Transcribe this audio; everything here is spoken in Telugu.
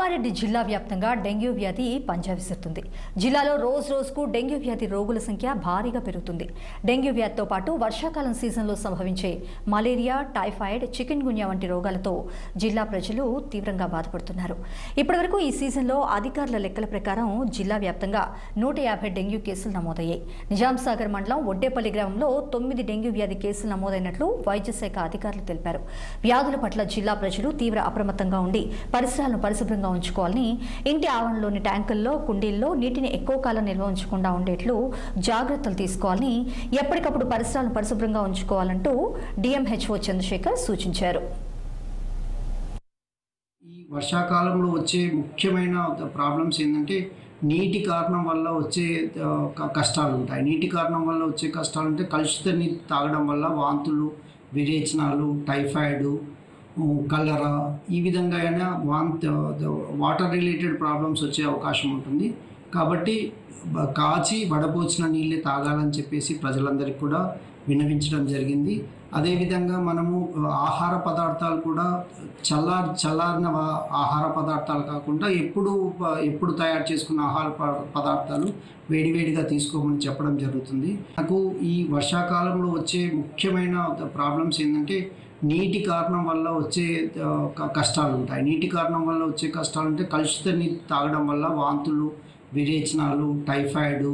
కామారెడ్డి జిల్లా వ్యాప్తంగా డెంగ్యూ వ్యాధి పంజా విసురుతుంది. జిల్లాలో రోజుకు డెంగ్యూ వ్యాధి రోగుల సంఖ్య భారీగా పెరుగుతుంది. డెంగ్యూ వ్యాధితో పాటు వర్షాకాలం సీజన్లో సంభవించే మలేరియా, టైఫాయిడ్, చికెన్ గున్యా వంటి రోగాలతో జిల్లా ప్రజలు తీవ్రంగా బాధపడుతున్నారు. ఇప్పటివరకు ఈ సీజన్లో అధికారుల లెక్కల ప్రకారం జిల్లా వ్యాప్తంగా 150 డెంగ్యూ కేసులు నమోదయ్యాయి. నిజాంసాగర్ మండలం ఒడ్డేపల్లి గ్రామంలో 9 డెంగ్యూ వ్యాధి కేసులు నమోదైనట్లు వైద్య శాఖ అధికారులు తెలిపారు. వ్యాధుల పట్ల జిల్లా ప్రజలు తీవ్ర అప్రమత్తంగా ఉండి పరిసరాలను పరిశుభ్రంగా ఉంచుకోవాలని, ఇంటి ఆవరణలోని ట్యాంకుల్లో, కుండీల్లో నీటిని ఎక్కువ కాలం నిల్వ ఉంచకుండా ఉండేట్లు జాగ్రత్తలు తీసుకోవాలని, ఎప్పటికప్పుడు పరిసరాలను పరిశుభ్రంగా ఉంచుకోవాలంటూ డిఎంహెచ్ఓ చంద్రశేఖర్ సూచించారు. ఈ వర్షాకాలంలో వచ్చే ముఖ్యమైన ప్రాబ్లమ్స్ ఏంటంటే నీటి కారణం వల్ల వచ్చే కష్టాలు ఉంటాయి. నీటి కారణం వల్ల వచ్చే కష్టాలు అంటే కలుషిత నీరు తాగడం వల్ల వాంతులు, విరేచనాలు, టైఫాయిడ్, కలరా, ఈ విధంగా అయినా వాటర్ రిలేటెడ్ ప్రాబ్లమ్స్ వచ్చే అవకాశం ఉంటుంది. కాబట్టి కాచి వడపోసిన నీళ్ళే తాగాలని చెప్పేసి ప్రజలందరికీ కూడా విన్నవించడం జరిగింది. అదేవిధంగా మనము ఆహార పదార్థాలు కూడా చల్లారిన ఆహార పదార్థాలు కాకుండా ఎప్పుడు తయారు చేసుకున్న ఆహార పదార్థాలు వేడివేడిగా తీసుకోమని చెప్పడం జరుగుతుంది. నాకు ఈ వర్షాకాలంలో వచ్చే ముఖ్యమైన ప్రాబ్లమ్స్ ఏంటంటే నీటి కారణం వల్ల వచ్చే కష్టాలు ఉంటాయి. నీటి కారణం వల్ల వచ్చే కష్టాలు అంటే కలుషిత నీరు తాగడం వల్ల వాంతులు, విరేచనాలు, టైఫాయిడ్,